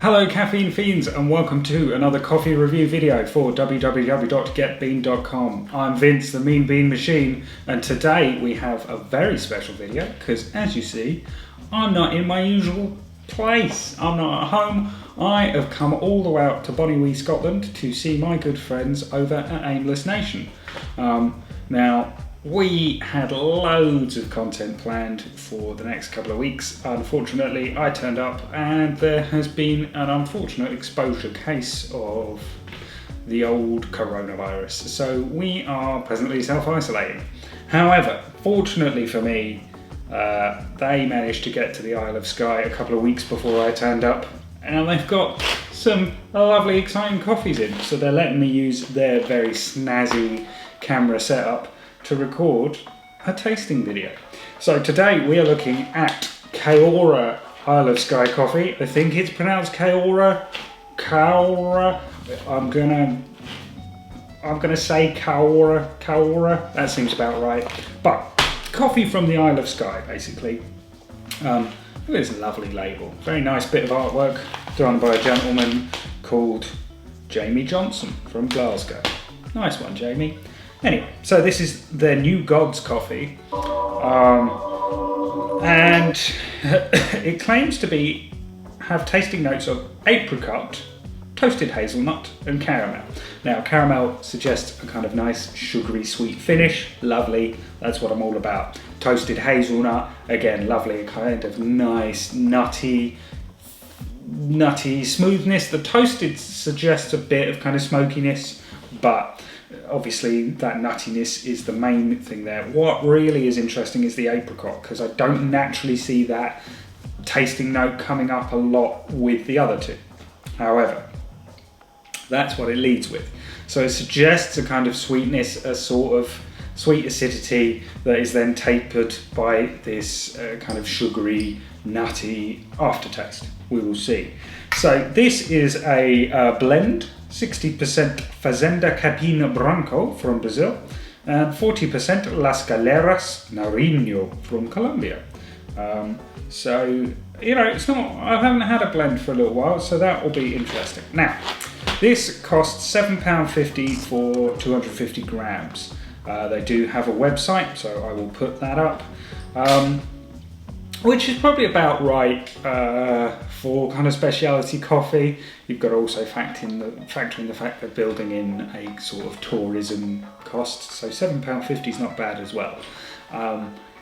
Hello caffeine fiends and welcome to another coffee review video for www.getbean.com. I'm Vince, the Mean Bean Machine, and today we have a very special video because, as you see, I'm not in my usual place. I'm not at home. I have come all the way out to Bonnywee, Scotland to see my good friends over at Aimless Nation. Now, we had loads of content planned for the next couple of weeks. Unfortunately, I turned up and there has been an unfortunate exposure case of the old coronavirus. So we are presently self-isolating. However, fortunately for me, they managed to get to the Isle of Skye a couple of weeks before I turned up, and they've got some lovely exciting coffees in. So they're letting me use their very snazzy camera setup to record a tasting video. So today we are looking at Caora Isle of Skye coffee. I think it's pronounced Caora. Caora. I'm gonna say Caora. That seems about right. But coffee from the Isle of Skye, basically. Look at this lovely label. Very nice bit of artwork done by a gentleman called Jamie Johnson from Glasgow. Nice one, Jamie. Anyway, so this is their New Gods coffee, and it claims to have tasting notes of apricot, toasted hazelnut, and caramel. Now, caramel suggests a kind of nice sugary sweet finish. Lovely, that's what I'm all about. Toasted hazelnut, again, lovely, a kind of nice nutty smoothness. The toasted suggests a bit of kind of smokiness, but obviously that nuttiness is the main thing there. What really is interesting is the apricot, because I don't naturally see that tasting note coming up a lot with the other two. However, that's what it leads with. So it suggests a kind of sweetness, a sort of sweet acidity that is then tapered by this kind of sugary, nutty aftertaste. We will see. So this is a blend, 60% Fazenda Capina Branco from Brazil and 40% Las Galeras Nariño from Colombia. So, you know, I haven't had a blend for a little while, so that will be interesting. Now, this costs £7.50 for 250 grams. They do have a website, so I will put that up. Which is probably about right for kind of specialty coffee. You've got to also factor in the fact they're building in a sort of tourism cost. So £7.50 is not bad as well.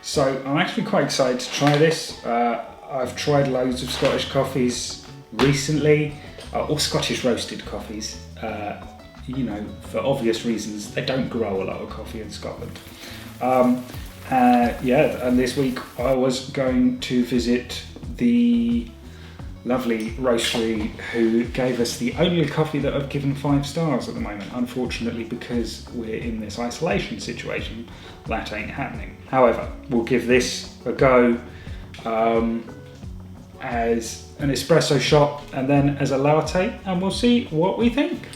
So I'm actually quite excited to try this. I've tried loads of Scottish coffees recently, or Scottish roasted coffees. You know, for obvious reasons, they don't grow a lot of coffee in Scotland. And this week I was going to visit the lovely roastery who gave us the only coffee that I've given 5 stars at the moment. Unfortunately, because we're in this isolation situation, that ain't happening. However, we'll give this a go as an espresso shot and then as a latte, and we'll see what we think.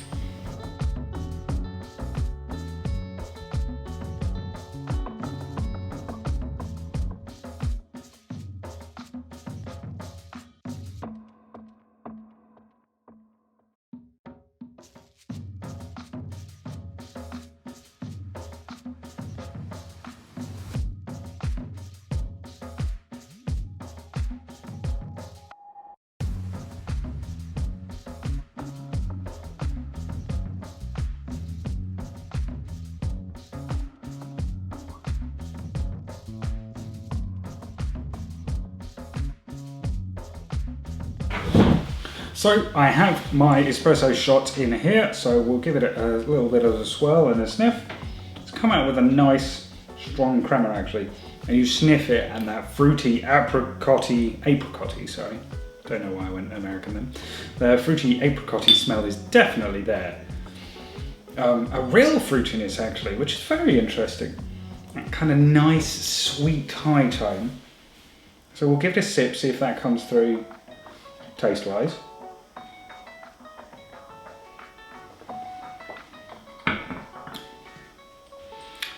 So I have my espresso shot in here, so we'll give it a little bit of a swirl and a sniff. It's come out with a nice, strong crema actually. And you sniff it and that fruity, apricotty, sorry. Don't know why I went American then. The fruity, apricotty smell is definitely there. A real fruitiness actually, which is very interesting. That kind of nice, sweet high tone. So we'll give it a sip, see if that comes through taste-wise.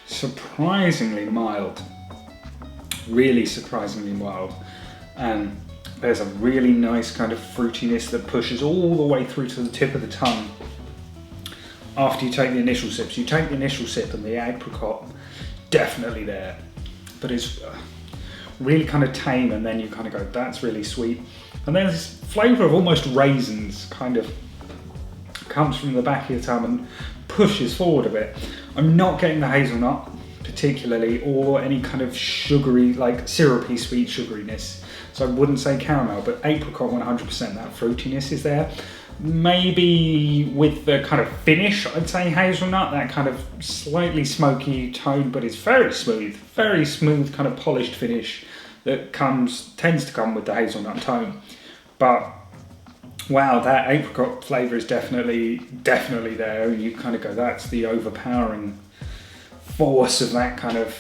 Surprisingly mild, really surprisingly mild, and There's a really nice kind of fruitiness that pushes all the way through to the tip of the tongue after you take the initial sips. You take the initial sip and the apricot, definitely there. But it's really kind of tame, and then you kind of go, that's really sweet. And then this flavour of almost raisins kind of comes from the back of your tongue and pushes forward a bit. I'm not getting the hazelnut particularly, or any kind of sugary, like syrupy sweet sugariness. So I wouldn't say caramel, but apricot 100%, that fruitiness is there. Maybe with the kind of finish, I'd say hazelnut, that kind of slightly smoky tone, but it's very smooth kind of polished finish that tends to come with the hazelnut tone. But wow, that apricot flavour is definitely there. You kind of go, that's the overpowering force of that kind of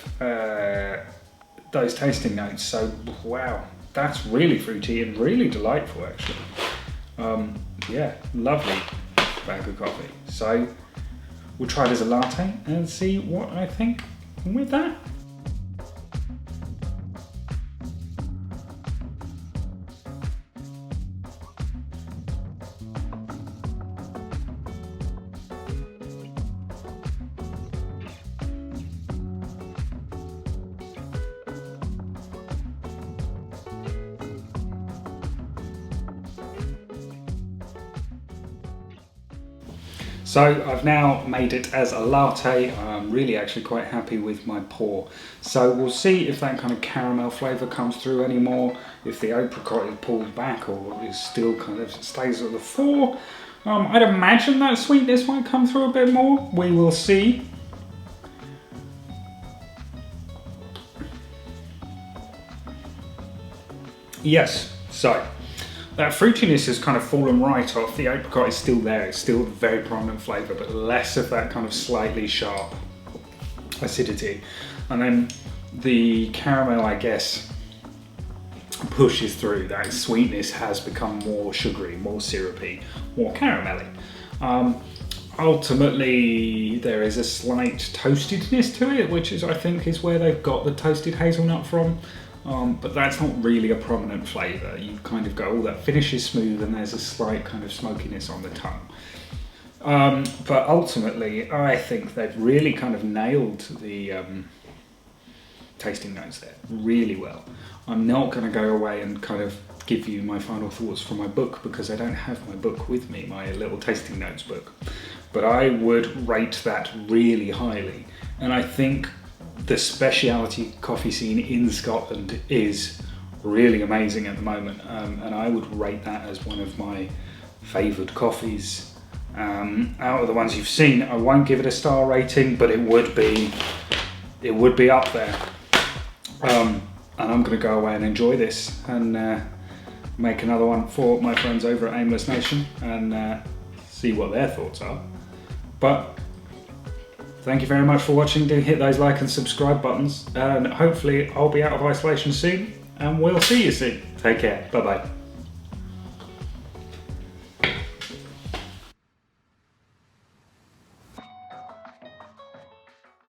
those tasting notes. So wow, that's really fruity and really delightful actually. Yeah, lovely bag of coffee. So we'll try it as a latte and see what I think with that. So I've now made it as a latte. I'm really actually quite happy with my pour. So we'll see if that kind of caramel flavour comes through anymore, if the apricot is pulled back or is still kind of stays at the fore. I'd imagine that sweetness might come through a bit more. We will see. Yes, so that fruitiness has kind of fallen right off. The apricot is still there, it's still a very prominent flavour, but less of that kind of slightly sharp acidity. And then the caramel, I guess, pushes through. That sweetness has become more sugary, more syrupy, more caramelly. Ultimately, there is a slight toastedness to it, which is, I think, is where they've got the toasted hazelnut from. But that's not really a prominent flavour. You kind of go, oh, that finish is smooth and there's a slight kind of smokiness on the tongue. But ultimately, I think they've really kind of nailed the tasting notes there really well. I'm not going to go away and kind of give you my final thoughts from my book because I don't have my book with me, my little tasting notes book. But I would rate that really highly. And I think the specialty coffee scene in Scotland is really amazing at the moment, and I would rate that as one of my favoured coffees out of the ones you've seen. I won't give it a star rating, but it would be up there. And I'm going to go away and enjoy this and make another one for my friends over at Aimless Nation and see what their thoughts are. But thank you very much for watching. Do hit those like and subscribe buttons, and hopefully I'll be out of isolation soon, and we'll see you soon. Take care. Bye bye.